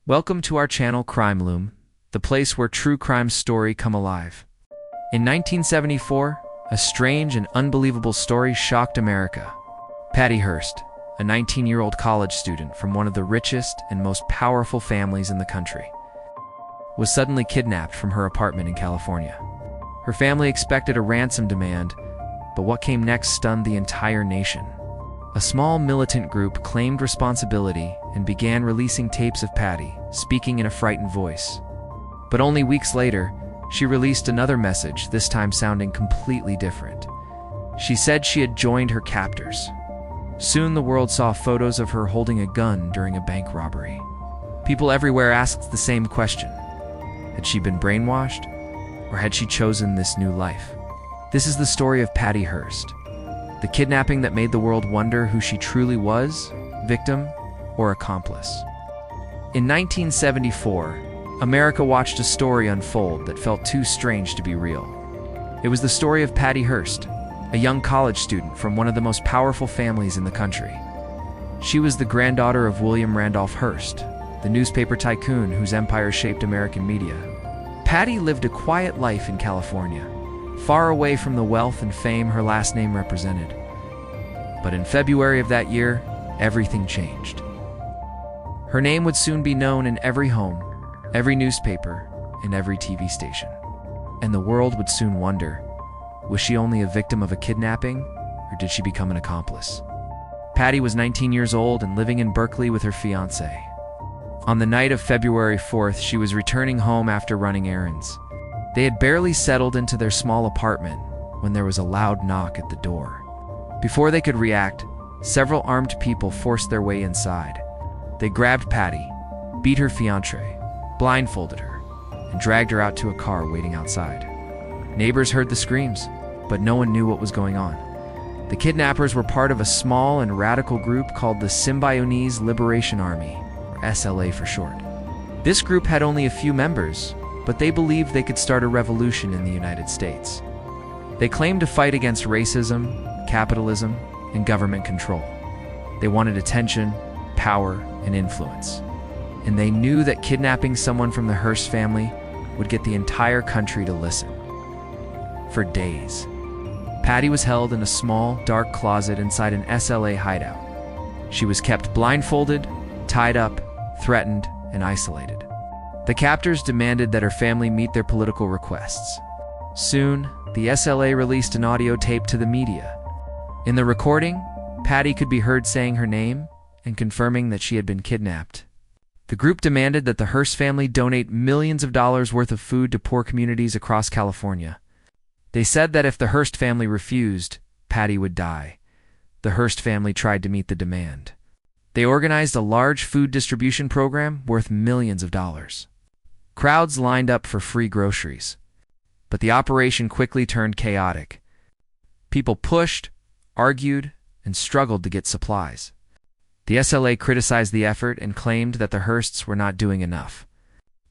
Welcome to our channel Crime Loom, the place where true crime stories come alive. In 1974, a strange and unbelievable story shocked America. Patty Hearst, a 19-year-old college student from one of the richest and most powerful families in the country, was suddenly kidnapped from her apartment in California. Her family expected a ransom demand, but what came next stunned the entire nation. A small militant group claimed responsibility and began releasing tapes of Patty, speaking in a frightened voice. But only weeks later, she released another message, this time sounding completely different. She said she had joined her captors. Soon the world saw photos of her holding a gun during a bank robbery. People everywhere asked the same question. Had she been brainwashed, or had she chosen this new life? This is the story of Patty Hearst, the kidnapping that made the world wonder who she truly was, victim or accomplice. In 1974, America watched a story unfold that felt too strange to be real. It was the story of Patty Hearst, a young college student from one of the most powerful families in the country. She was the granddaughter of William Randolph Hearst, the newspaper tycoon whose empire shaped American media. Patty lived a quiet life in California, far away from the wealth and fame her last name represented. But in February of that year, everything changed. Her name would soon be known in every home, every newspaper, and every TV station. And the world would soon wonder, was she only a victim of a kidnapping, or did she become an accomplice? Patty was 19 years old and living in Berkeley with her fiancé. On the night of February 4th, she was returning home after running errands. They had barely settled into their small apartment when there was a loud knock at the door. Before they could react, several armed people forced their way inside. They grabbed Patty, beat her fiancé, blindfolded her, and dragged her out to a car waiting outside. Neighbors heard the screams, but no one knew what was going on. The kidnappers were part of a small and radical group called the Symbionese Liberation Army, or SLA for short. This group had only a few members, but they believed they could start a revolution in the United States. They claimed to fight against racism, capitalism, and government control. They wanted attention, power, and influence. And they knew that kidnapping someone from the Hearst family would get the entire country to listen. For days, Patty was held in a small, dark closet inside an SLA hideout. She was kept blindfolded, tied up, threatened, and isolated. The captors demanded that her family meet their political requests. Soon, the SLA released an audio tape to the media. In the recording, Patty could be heard saying her name and confirming that she had been kidnapped. The group demanded that the Hearst family donate millions of dollars worth of food to poor communities across California. They said that if the Hearst family refused, Patty would die. The Hearst family tried to meet the demand. They organized a large food distribution program worth millions of dollars. Crowds lined up for free groceries. But the operation quickly turned chaotic. People pushed, argued, and struggled to get supplies. The SLA criticized the effort and claimed that the Hearsts were not doing enough.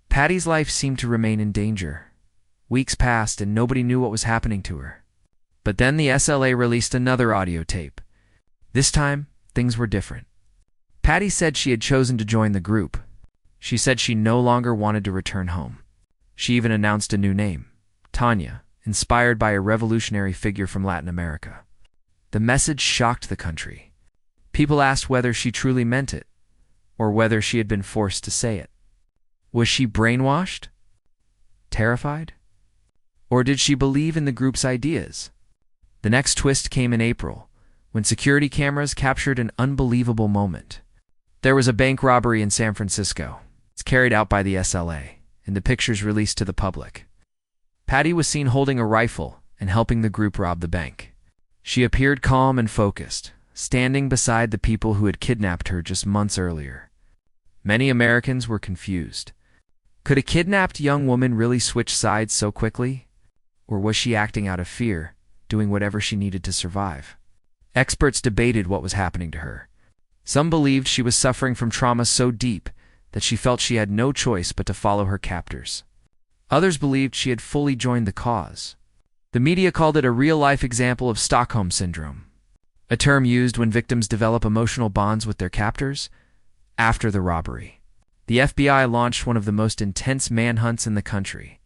Patty's life seemed to remain in danger. Weeks passed and nobody knew what was happening to her. But then the SLA released another audio tape. This time, things were different. Patty said she had chosen to join the group. She said she no longer wanted to return home. She even announced a new name, Tanya, inspired by a revolutionary figure from Latin America. The message shocked the country. People asked whether she truly meant it, or whether she had been forced to say it. Was she brainwashed? Terrified? Or did she believe in the group's ideas? The next twist came in April, when security cameras captured an unbelievable moment. There was a bank robbery in San Francisco. It's carried out by the SLA, and the pictures released to the public. Patty was seen holding a rifle and helping the group rob the bank. She appeared calm and focused, standing beside the people who had kidnapped her just months earlier. Many Americans were confused. Could a kidnapped young woman really switch sides so quickly? Or was she acting out of fear, doing whatever she needed to survive? Experts debated what was happening to her. Some believed she was suffering from trauma so deep that she felt she had no choice but to follow her captors. Others believed she had fully joined the cause. The media called it a real-life example of Stockholm Syndrome, a term used when victims develop emotional bonds with their captors after the robbery. The FBI launched one of the most intense manhunts in the country.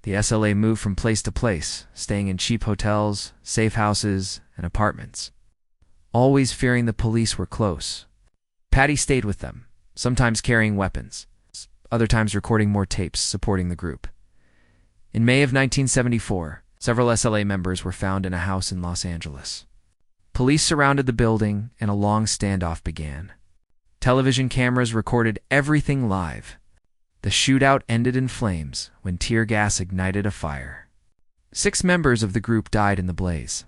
The SLA moved from place to place, staying in cheap hotels, safe houses, and apartments, always fearing the police were close. Patty stayed with them, sometimes carrying weapons, other times recording more tapes supporting the group. In May of 1974, several SLA members were found in a house in Los Angeles. Police surrounded the building, and a long standoff began. Television cameras recorded everything live. The shootout ended in flames when tear gas ignited a fire. 6 members of the group died in the blaze.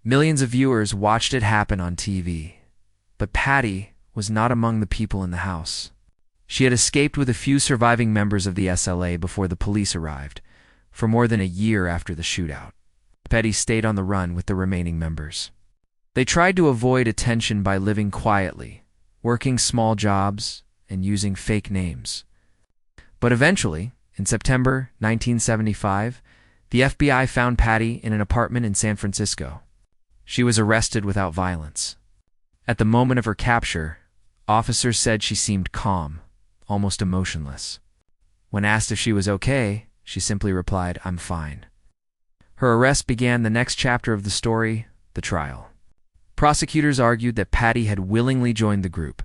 Millions of viewers watched it happen on TV. But Patty was not among the people in the house. She had escaped with a few surviving members of the SLA before the police arrived, for more than a year after the shootout. Patty stayed on the run with the remaining members. They tried to avoid attention by living quietly, working small jobs, and using fake names. But eventually, in September 1975, the FBI found Patty in an apartment in San Francisco. She was arrested without violence. At the moment of her capture, officers said she seemed calm, almost emotionless. When asked if she was okay, she simply replied, "I'm fine." Her arrest began the next chapter of the story, the trial. Prosecutors argued that Patty had willingly joined the group.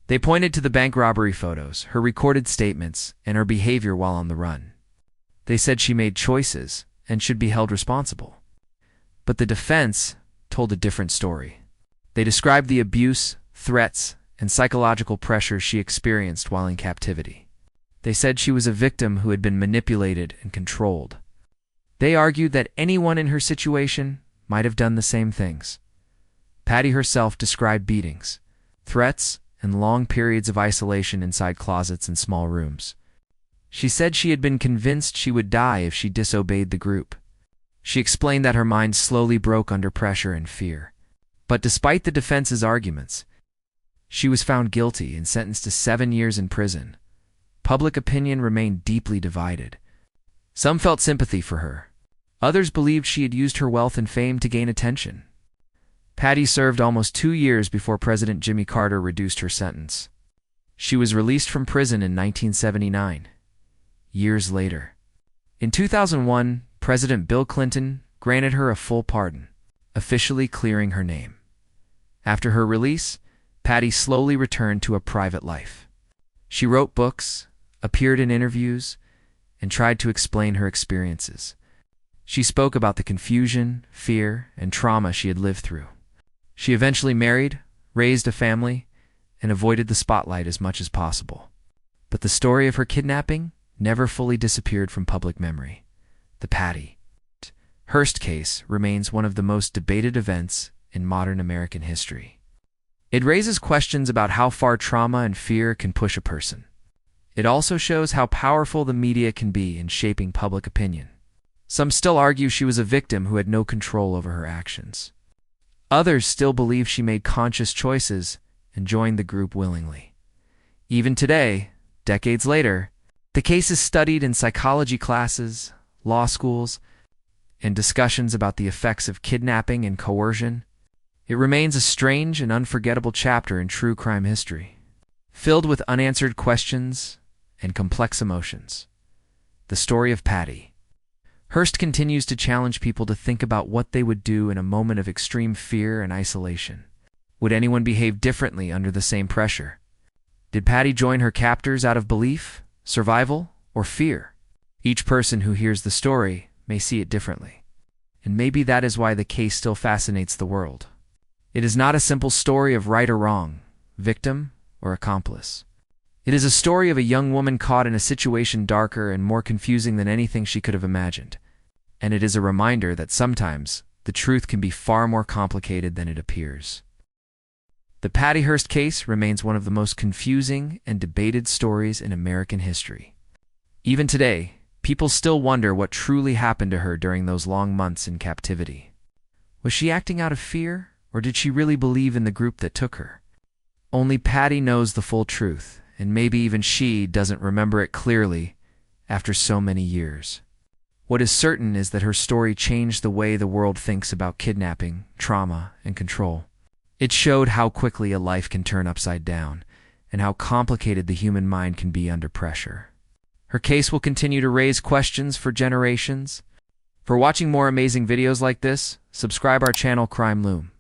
They pointed to the bank robbery photos, her recorded statements, and her behavior while on the run. They said she made choices and should be held responsible. But the defense told a different story. They described the abuse, threats, and psychological pressure she experienced while in captivity. They said she was a victim who had been manipulated and controlled. They argued that anyone in her situation might have done the same things. Patty herself described beatings, threats, and long periods of isolation inside closets and small rooms. She said she had been convinced she would die if she disobeyed the group. She explained that her mind slowly broke under pressure and fear. But despite the defense's arguments, she was found guilty and sentenced to 7 years in prison. Public opinion remained deeply divided. Some felt sympathy for her. Others believed she had used her wealth and fame to gain attention. Patty served almost 2 years before President Jimmy Carter reduced her sentence. She was released from prison in 1979, years later. In 2001, President Bill Clinton granted her a full pardon, officially clearing her name. After her release, Patty slowly returned to a private life. She wrote books, appeared in interviews, and tried to explain her experiences. She spoke about the confusion, fear, and trauma she had lived through. She eventually married, raised a family, and avoided the spotlight as much as possible. But the story of her kidnapping never fully disappeared from public memory. The Patty Hearst case remains one of the most debated events in modern American history. It raises questions about how far trauma and fear can push a person. It also shows how powerful the media can be in shaping public opinion. Some still argue she was a victim who had no control over her actions. Others still believe she made conscious choices and joined the group willingly. Even today, decades later, the case is studied in psychology classes, law schools, and discussions about the effects of kidnapping and coercion. It remains a strange and unforgettable chapter in true crime history, filled with unanswered questions and complex emotions. The story of Patty Hearst continues to challenge people to think about what they would do in a moment of extreme fear and isolation. Would anyone behave differently under the same pressure? Did Patty join her captors out of belief, survival, or fear? Each person who hears the story may see it differently. And maybe that is why the case still fascinates the world. It is not a simple story of right or wrong, victim or accomplice. It is a story of a young woman caught in a situation darker and more confusing than anything she could have imagined. And it is a reminder that sometimes the truth can be far more complicated than it appears. The Patty Hearst case remains one of the most confusing and debated stories in American history. Even today, people still wonder what truly happened to her during those long months in captivity. Was she acting out of fear, or did she really believe in the group that took her? Only Patty knows the full truth, and maybe even she doesn't remember it clearly after so many years. What is certain is that her story changed the way the world thinks about kidnapping, trauma, and control. It showed how quickly a life can turn upside down, and how complicated the human mind can be under pressure. Her case will continue to raise questions for generations. For watching more amazing videos like this, subscribe our channel Crime Loom.